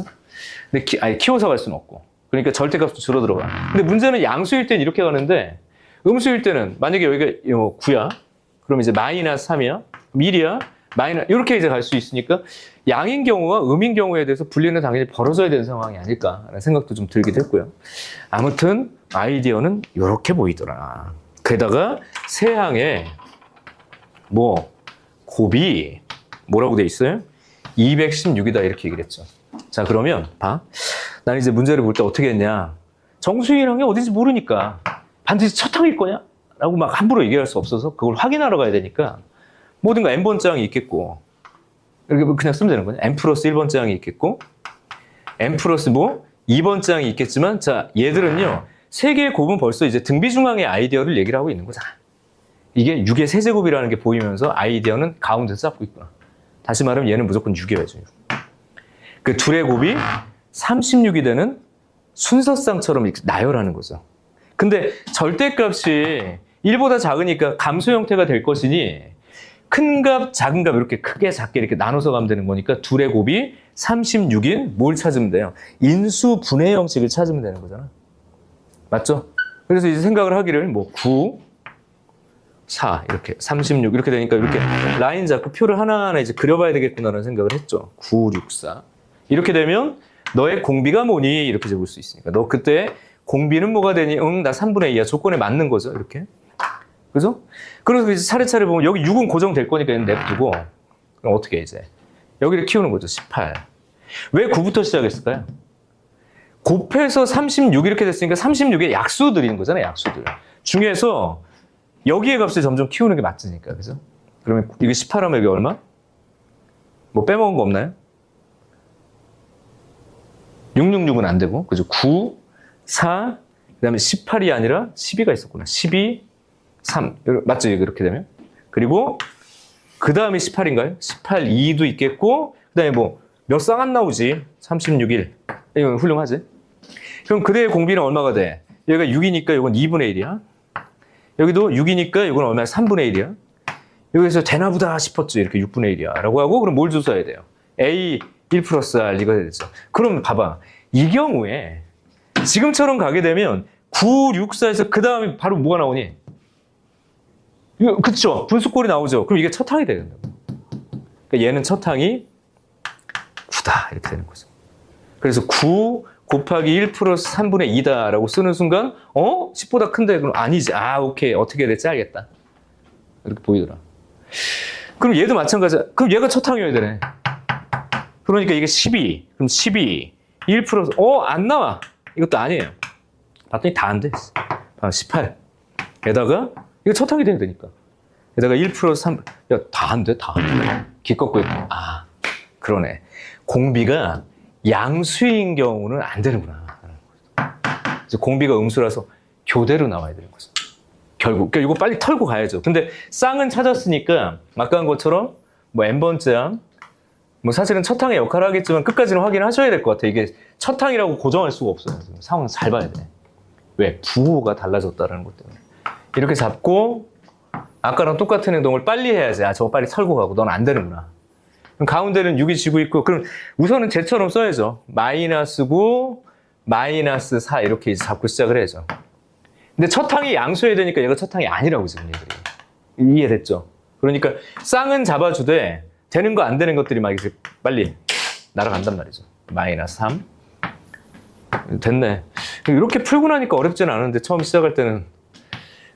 근데 키워서 갈 수는 없고. 그러니까 절대값도 줄어들어가. 근데 문제는 양수일 때는 이렇게 가는데 음수일 때는 만약에 여기가 9야. 그럼 이제 마이너스 3이야. 1이야. 마이너스 이렇게 이제 갈 수 있으니까 양인 경우와 음인 경우에 대해서 분리는 당연히 벌어져야 되는 상황이 아닐까라는 생각도 좀 들기도 했고요. 아무튼 아이디어는 이렇게 보이더라. 게다가 세 항에 곱이 뭐라고 돼 있어요? 216이다 이렇게 얘기를 했죠. 자, 그러면 봐. 난 이제 문제를 볼 때 어떻게 했냐. 정수인 항이 어딘지 모르니까 반드시 첫 항일 거냐? 라고 막 함부로 얘기할 수 없어서 그걸 확인하러 가야 되니까 뭐든가 n번째 항이 있겠고 이렇게 그냥 쓰면 되는 거냐. n 플러스 1번째 항이 있겠고 n 플러스 2번째 항이 있겠지만 자, 얘들은요. 3개의 곱은 벌써 이제 등비중항의 아이디어를 얘기를 하고 있는 거잖아. 이게 6의 세제곱이라는 게 보이면서 아이디어는 가운데서 잡고 있구나. 다시 말하면 얘는 무조건 6이어야죠. 그 둘의 곱이 36이 되는 순서쌍처럼 이렇게 나열하는 거죠. 근데 절대값이 1보다 작으니까 감소 형태가 될 것이니 큰 값, 작은 값 이렇게 크게 작게 이렇게 나눠서 가면 되는 거니까 둘의 곱이 36인 뭘 찾으면 돼요? 인수 분해 형식을 찾으면 되는 거잖아. 맞죠? 그래서 이제 생각을 하기를 9, 4 이렇게 36 이렇게 되니까 이렇게 라인 잡고 표를 하나하나 이제 그려봐야 되겠구나라는 생각을 했죠. 9, 6, 4 이렇게 되면 너의 공비가 뭐니? 이렇게 적을 수 있으니까 너 그때 공비는 뭐가 되니? 나 3분의 2야. 조건에 맞는 거죠. 이렇게. 그죠? 그래서 이제 차례차례 보면 여기 6은 고정될 거니까 얘는 냅두고 그럼 어떻게 해, 이제? 여기를 키우는 거죠. 18. 왜 9부터 시작했을까요? 곱해서 36 이렇게 됐으니까 36의 약수들인 거잖아요. 약수들. 중에서 여기의 값을 점점 키우는 게 맞으니까. 그죠? 그러면 이거 18 하면 여기 얼마? 뭐 빼먹은 거 없나요? 666은 안 되고. 그죠? 9, 4, 그 다음에 18이 아니라 12가 있었구나. 12, 3. 맞죠? 이렇게 되면. 그리고 그 다음에 18인가요? 18, 2도 있겠고, 그 다음에 몇 쌍 안 나오지? 36, 1. 이건 훌륭하지? 그럼 그대의 공비는 얼마가 돼? 여기가 6이니까 이건 2분의 1이야. 여기도 6이니까 이건 얼마야? 3분의 1이야. 여기서 되나보다 싶었죠. 이렇게 6분의 1이야. 라고 하고, 그럼 뭘 조사해야 돼요? A 1 플러스 R 이거 되죠. 그럼 봐봐. 이 경우에 지금처럼 가게 되면 9, 6, 4에서 그 다음에 바로 뭐가 나오니? 그쵸? 분수꼴이 나오죠. 그럼 이게 첫 항이 되는 거예요. 그러니까 얘는 첫 항이 9다. 이렇게 되는 거죠. 그래서 9 곱하기 1 플러스 3분의 2다 라고 쓰는 순간 10보다 큰데 그럼 아니지. 오케이. 어떻게 될지 알겠다. 이렇게 보이더라. 그럼 얘도 마찬가지야. 그럼 얘가 첫 항이어야 되네. 그러니까 이게 12. 그럼 12. 1 플러스 안 나와. 이것도 아니에요. 봤더니 다 안 돼. 18. 에다가, 이거 첫항이 돼야 되니까. 에다가 1 플러스 3. 야, 다 안 돼, 다 안 돼. 기껏고 있고. 아, 그러네. 공비가 양수인 경우는 안 되는구나. 그래서 공비가 음수라서 교대로 나와야 되는 거죠. 결국. 그러니까 이거 빨리 털고 가야죠. 근데 쌍은 찾았으니까, 아까 한 것처럼, 뭐 n번째 항, 뭐 사실은 첫 항의 역할을 하겠지만 끝까지는 확인하셔야 될 것 같아요. 이게 첫 항이라고 고정할 수가 없어요. 상황 잘 봐야 돼. 왜? 부호가 달라졌다는 것 때문에. 이렇게 잡고 아까랑 똑같은 행동을 빨리 해야지. 아, 저거 빨리 털고 가고 넌 안 되는구나. 그럼 가운데는 6이 지고 있고 그럼 우선은 쟤처럼 써야죠. 마이너스 9, 마이너스 4 이렇게 이제 잡고 시작을 해야죠. 근데 첫 항이 양수해야 되니까 얘가 첫 항이 아니라고 지금 얘들이. 이해됐죠? 그러니까 쌍은 잡아주되 되는 거 안 되는 것들이 막 이제 빨리 날아간단 말이죠. 마이너스 3. 됐네. 이렇게 풀고 나니까 어렵지는 않은데 처음 시작할 때는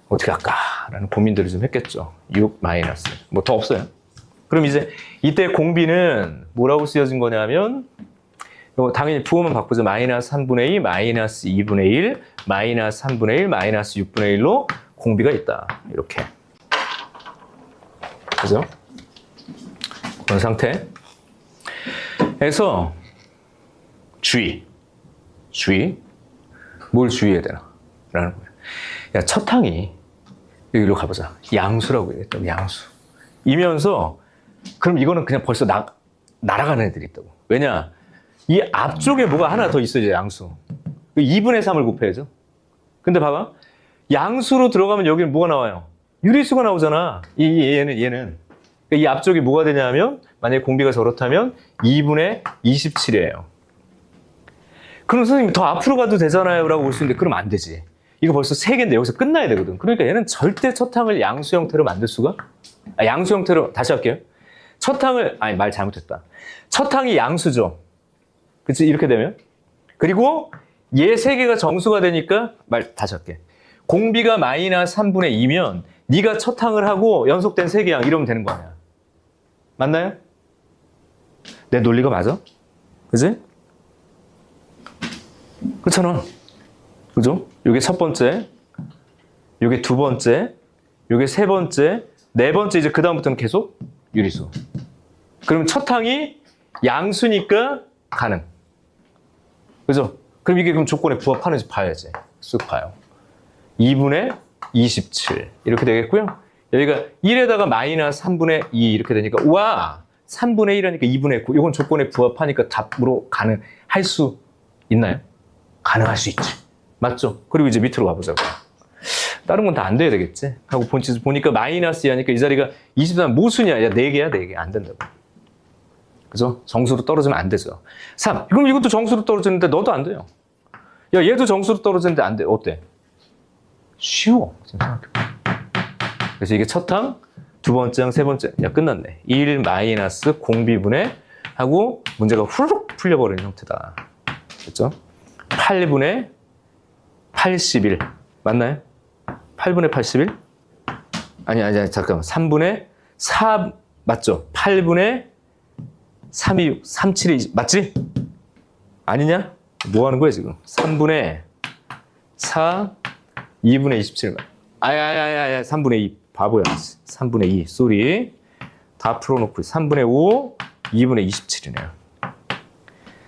어떻게 할까라는 고민들을 좀 했겠죠. 6 마이너스. 뭐 더 없어요. 그럼 이제 이때 공비는 뭐라고 쓰여진 거냐면 당연히 부호만 바꾸죠. 마이너스 3분의 2, 마이너스 2분의 1, 마이너스 3분의 1, 마이너스 6분의 1로 공비가 있다. 이렇게. 그죠? 그런 상태에서 주의. 뭘 주의해야 되나? 라는 거예요. 야, 첫 항이 여기로 가보자. 양수라고 얘기했다고. 양수. 이면서 그럼 이거는 그냥 벌써 날아가는 애들이 있다고. 왜냐? 이 앞쪽에 뭐가 하나 더 있어요. 양수. 2분의 3을 곱해야죠. 근데 봐봐. 양수로 들어가면 여기는 뭐가 나와요? 유리수가 나오잖아. 얘는. 이 앞쪽이 뭐가 되냐면 만약에 공비가 저렇다면 2분의 27이에요. 그럼 선생님 더 앞으로 가도 되잖아요 라고 볼 수 있는데 그럼 안 되지. 이거 벌써 3개인데 여기서 끝나야 되거든. 그러니까 얘는 절대 첫 항을 양수 형태로 만들 수가 양수 형태로 다시 할게요. 첫 항을 말 잘못했다. 첫 항이 양수죠. 그치? 이렇게 되면 그리고 얘 3개가 정수가 되니까 다시 할게. 공비가 마이너스 3분의 2면 네가 첫 항을 하고 연속된 3개 항 이러면 되는 거 아니야. 맞나요? 내 논리가 맞아? 그지? 그렇잖아. 그죠? 요게 첫 번째, 요게 두 번째, 요게 세 번째, 네 번째 이제 그 다음부터는 계속 유리수. 그러면 첫 항이 양수니까 가능. 그죠? 그럼 이게 그럼 조건에 부합하는지 봐야지. 쓱 봐요. 2분의 27 이렇게 되겠고요. 여기가 1에다가 마이너스 3분의 2 이렇게 되니까 우와 3분의 1 하니까 2분의 9 이건 조건에 부합하니까 답으로 할 수 있나요? 가능할 수 있지. 맞죠? 그리고 이제 밑으로 가보자고. 다른 건 다 안 돼야 되겠지? 하고 보니까 마이너스 2 하니까 이 자리가 23 모순이야. 야 4개야 4개. 안 된다고. 그죠? 정수로 떨어지면 안 되죠. 3. 그럼 이것도 정수로 떨어지는데 너도 안 돼요. 야 얘도 정수로 떨어지는데 안 돼. 어때? 쉬워. 지금 생각해봐. 그래서 이게 첫 항, 두 번째 항, 세 번째. 야, 끝났네. 1 마이너스 공비분의 하고 문제가 후루룩 풀려버리는 형태다. 그렇죠? 8분의 81. 맞나요? 8분의 81? 아니, 잠깐만. 3분의 4, 맞죠? 8분의 326, 372, 맞지? 아니냐? 뭐 하는 거야, 지금? 3분의 4, 2분의 27. 3분의 2. 바보야. 3분의 2. 쏘리. 다 풀어놓고 3분의 5, 2분의 27이네요.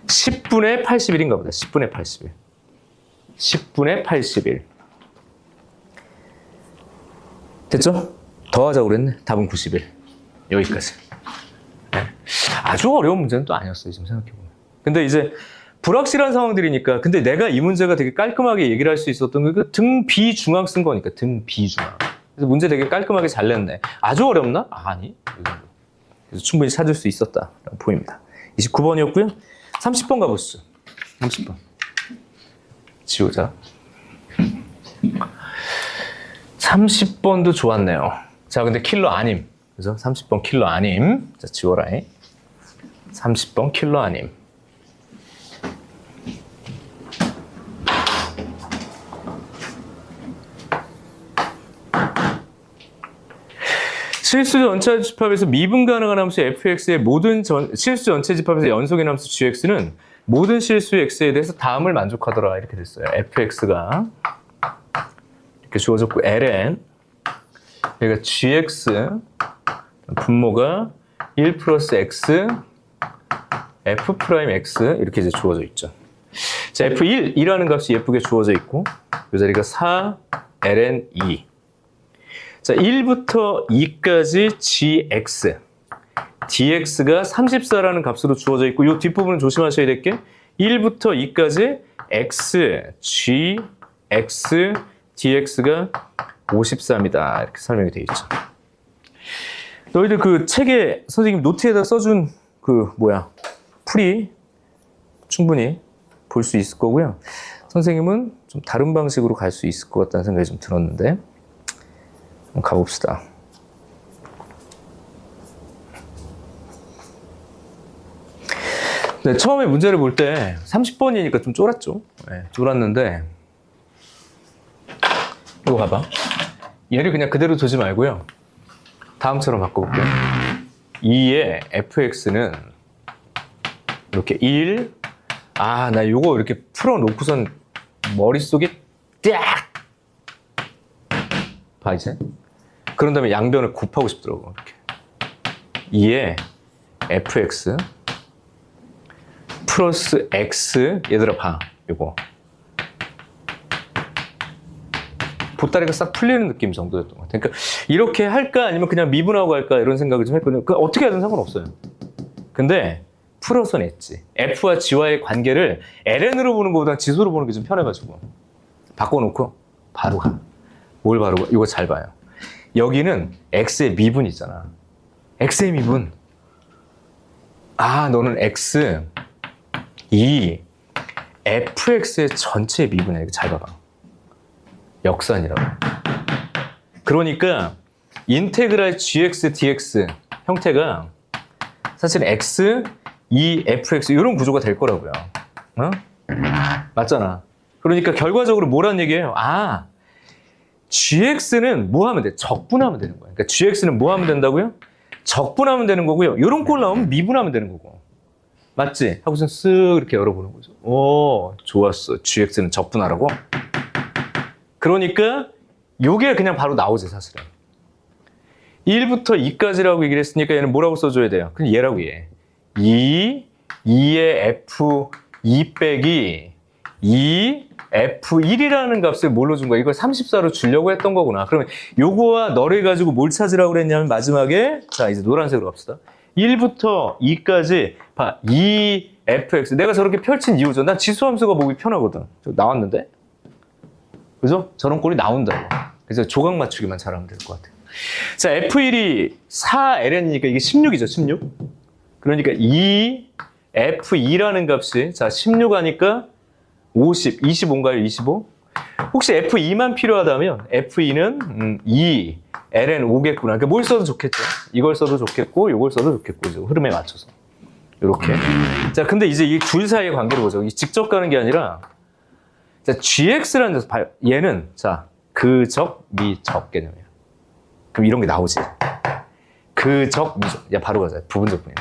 10분의 81인가 보다. 10분의 81. 10분의 81. 됐죠? 더하자고 그랬네. 답은 91. 여기까지. 네. 아주 어려운 문제는 또 아니었어요. 지금 생각해보면. 근데 이제 불확실한 상황들이니까 근데 내가 이 문제가 되게 깔끔하게 얘기를 할 수 있었던 게 등 비중항 쓴 거니까 등 비중항. 그래서 문제 되게 깔끔하게 잘 냈네. 아주 어렵나? 아니. 그래서 충분히 찾을 수 있었다. 보입니다. 29번이었고요. 30번 가보시죠. 30번. 지우자. 30번도 좋았네요. 자, 근데 킬러 아님. 그래서 30번 킬러 아님. 자, 지워라. 30번 킬러 아님. 실수 전체 집합에서 미분 가능한 함수 fx의 모든 실수 전체 집합에서 연속인 함수 gx는 모든 실수의 x에 대해서 다음을 만족하더라 이렇게 됐어요. fx가 이렇게 주어졌고 ln 여기가 gx 분모가 1 플러스 x f 프라임 x 이렇게 이제 주어져 있죠. 자, f1이라는 값이 예쁘게 주어져 있고 이 자리가 4 ln 2. 자, 1부터 2까지 gx dx가 34라는 값으로 주어져 있고 이 뒷부분은 조심하셔야 될 게 1부터 2까지 x, g, x, dx가 53이다 이렇게 설명이 되어 있죠. 너희들 그 책에 선생님 노트에다 써준 그 풀이 충분히 볼 수 있을 거고요. 선생님은 좀 다른 방식으로 갈 수 있을 것 같다는 생각이 좀 들었는데 한번 가봅시다. 네, 처음에 문제를 볼 때 30번이니까 좀 쫄았죠. 네, 쫄았는데 이거 봐봐. 얘를 그냥 그대로 두지 말고요. 다음처럼 바꿔볼게요. 2의 fx는 이렇게 1. 아, 나 요거 이렇게 풀어놓고선 머릿속에 딱! 봐, 이제. 그런 다음에 양변을 곱하고 싶더라고. 이렇게. 2의 fx 플러스 x. 얘들아, 봐. 요거. 보따리가 싹 풀리는 느낌 정도였던 것 같아요. 그러니까 이렇게 할까 아니면 그냥 미분하고 할까 이런 생각을 좀 했거든요. 그 어떻게 하든 상관없어요. 근데 풀어서 냈지. F와 G와의 관계를 ln으로 보는 것보다 지수로 보는 게 좀 편해가지고 바꿔놓고 바로 가. 뭘 바로 가? 이거 잘 봐요. 여기는 X의 미분이잖아. X의 미분. 아, 너는 X, 2, FX의 전체 미분이야. 이거 잘 봐봐. 역산이라고. 그러니까 인테그랄 gx dx 형태가 사실 x, 2, fx 이런 구조가 될 거라고요. 어? 맞잖아. 그러니까 결과적으로 뭐란 얘기예요? 아, gx는 뭐 하면 돼? 적분하면 되는 거야. 그러니까 gx는 뭐 하면 된다고요? 적분하면 되는 거고요. 이런 꼴 나오면 미분하면 되는 거고. 맞지? 하고서 쓱 이렇게 열어보는 거죠. 오, 좋았어. gx는 적분하라고? 그러니까 요게 그냥 바로 나오지 사실은. 1부터 2까지라고 얘기를 했으니까 얘는 뭐라고 써줘야 돼요? 그냥 얘라고 얘. 2의 f 2 빼기 2 f1이라는 값을 뭘로 준 거야? 이걸 34로 주려고 했던 거구나. 그러면 요거와 너를 가지고 뭘 찾으라고 그랬냐면 마지막에 자 이제 노란색으로 갑시다. 1부터 2까지 봐. 2fx 내가 저렇게 펼친 이유죠. 난 지수함수가 보기 편하거든. 나왔는데 그죠? 저런 꼴이 나온다고. 그래서 조각 맞추기만 잘하면 될 것 같아요. 자, F1이 4ln이니까 이게 16이죠, 16. 그러니까 2F2라는 값이, 자, 16 하니까 50, 25인가요, 25? 혹시 F2만 필요하다면 F2는 2, ln 5겠구나. 그러니까 뭘 써도 좋겠죠. 이걸 써도 좋겠고, 이걸 써도 좋겠고, 흐름에 맞춰서. 이렇게. 자, 근데 이제 이 둘 사이의 관계를 보죠. 이 직접 가는 게 아니라 자, gx라는 데서 봐요. 얘는 자 그적, 미적 개념이에요. 그럼 이런 게 나오지. 그적, 미적. 야 바로 가자. 부분적분이야.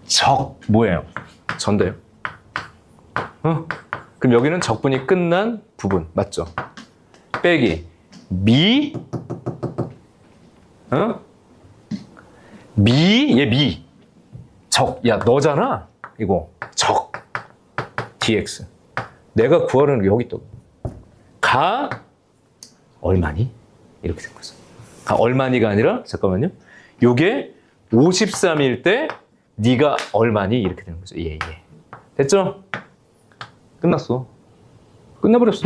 그적 뭐예요? 전데요. 그럼 여기는 적분이 끝난 부분 맞죠? 빼기 미, 미, 얘 미. 적, 야 너잖아. 이거 적. dx. 내가 구하려는 게 여기 있다고. 가 얼마니? 이렇게 된 거죠. 가 얼마니가 아니라 잠깐만요. 요게 53일 때 네가 얼마니? 이렇게 되는 거죠. 예. 됐죠? 끝났어. 끝나버렸어.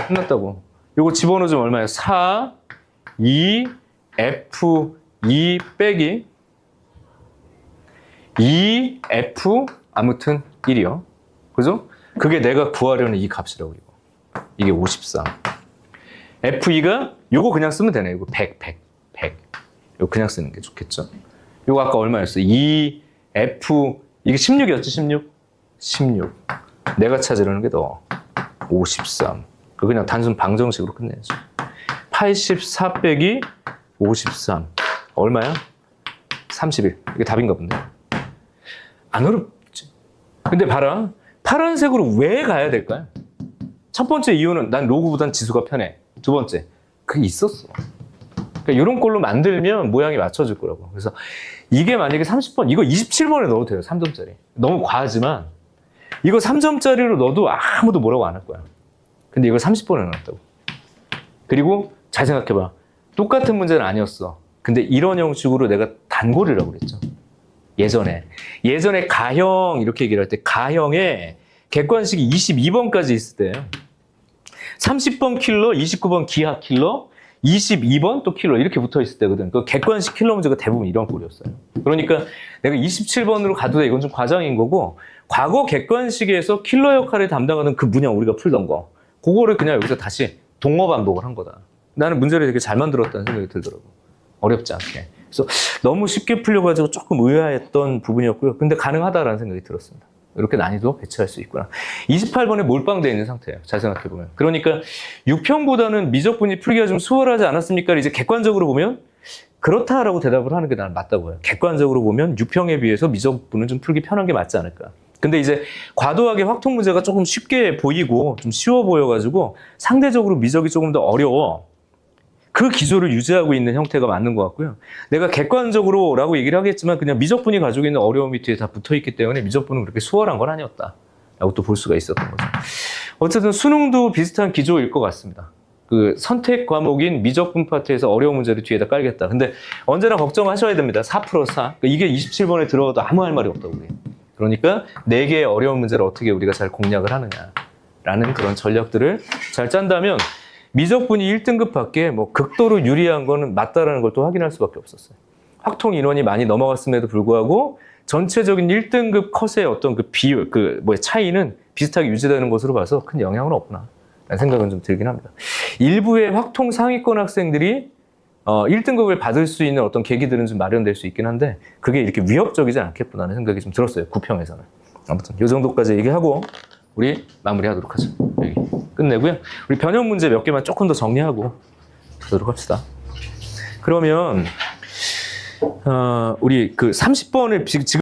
끝났다고. 요거 집어넣으면 얼마예요? 4, 2, f 2 빼기 2, f 아무튼 1이요. 그죠? 그게 내가 구하려는 이 값이라고 이거. 이게 53. F2가 요거 그냥 쓰면 되네. 이거 100. 요거 그냥 쓰는 게 좋겠죠? 요거 아까 얼마였어? 2, F 이게 16이었지? 16. 내가 찾으려는 게 너. 53. 그거 그냥 단순 방정식으로 끝내야죠. 84 빼기 53. 얼마야? 31. 이게 답인가 본데. 안 어렵지. 근데 봐라. 파란색으로 왜 가야 될까요? 첫 번째 이유는 난 로그보단 지수가 편해. 두 번째, 그게 있었어. 그러니까 이런 걸로 만들면 모양이 맞춰질 거라고. 그래서 이게 만약에 30번, 이거 27번에 넣어도 돼요. 3점짜리. 너무 과하지만 이거 3점짜리로 넣어도 아무도 뭐라고 안 할 거야. 근데 이걸 30번에 넣었다고. 그리고 잘 생각해봐. 똑같은 문제는 아니었어. 근데 이런 형식으로 내가 단골이라고 그랬죠. 예전에 가형 이렇게 얘기를 할 때 가형에 객관식이 22번까지 있을 때예요. 30번 킬러, 29번 기하 킬러, 22번 또 킬러 이렇게 붙어 있을 때거든. 그 객관식 킬러 문제가 대부분 이런 꼴이었어요. 그러니까 내가 27번으로 가도 돼. 이건 좀 과장인 거고 과거 객관식에서 킬러 역할을 담당하던 그 문양 우리가 풀던 거 그거를 그냥 여기서 다시 동어 반복을 한 거다. 나는 문제를 되게 잘 만들었다는 생각이 들더라고. 어렵지 않게. 그래서 너무 쉽게 풀려가지고 조금 의아했던 부분이었고요. 근데 가능하다라는 생각이 들었습니다. 이렇게 난이도 배치할 수 있구나. 28번에 몰빵되어 있는 상태예요. 잘 생각해보면. 그러니까 6평보다는 미적분이 풀기가 좀 수월하지 않았습니까? 이제 객관적으로 보면 그렇다라고 대답을 하는 게 나는 맞다고 봐요. 객관적으로 보면 6평에 비해서 미적분은 좀 풀기 편한 게 맞지 않을까. 근데 이제 과도하게 확통 문제가 조금 쉽게 보이고 좀 쉬워 보여가지고 상대적으로 미적이 조금 더 어려워. 그 기조를 유지하고 있는 형태가 맞는 것 같고요. 내가 객관적으로 라고 얘기를 하겠지만 그냥 미적분이 가지고 있는 어려움이 뒤에 다 붙어 있기 때문에 미적분은 그렇게 수월한 건 아니었다. 라고 또 볼 수가 있었던 거죠. 어쨌든 수능도 비슷한 기조일 것 같습니다. 그 선택 과목인 미적분 파트에서 어려운 문제를 뒤에다 깔겠다. 근데 언제나 걱정하셔야 됩니다. 4 플러스 4. 그러니까 이게 27번에 들어가도 아무 할 말이 없다고 그래요. 그러니까 4개의 어려운 문제를 어떻게 우리가 잘 공략을 하느냐라는 그런 전략들을 잘 짠다면 미적분이 1등급 밖에 뭐 극도로 유리한 거는 맞다라는 걸 또 확인할 수밖에 없었어요. 확통 인원이 많이 넘어갔음에도 불구하고 전체적인 1등급 컷의 어떤 그 비율, 차이는 비슷하게 유지되는 것으로 봐서 큰 영향은 없구나. 라는 생각은 좀 들긴 합니다. 일부의 확통 상위권 학생들이 1등급을 받을 수 있는 어떤 계기들은 좀 마련될 수 있긴 한데 그게 이렇게 위협적이지 않겠구나라는 생각이 좀 들었어요. 9평에서는. 아무튼 이 정도까지 얘기하고 우리 마무리하도록 하죠. 여기 끝내고요. 우리 변형 문제 몇 개만 조금 더 정리하고 가도록 합시다. 그러면 우리 그 30번을 지금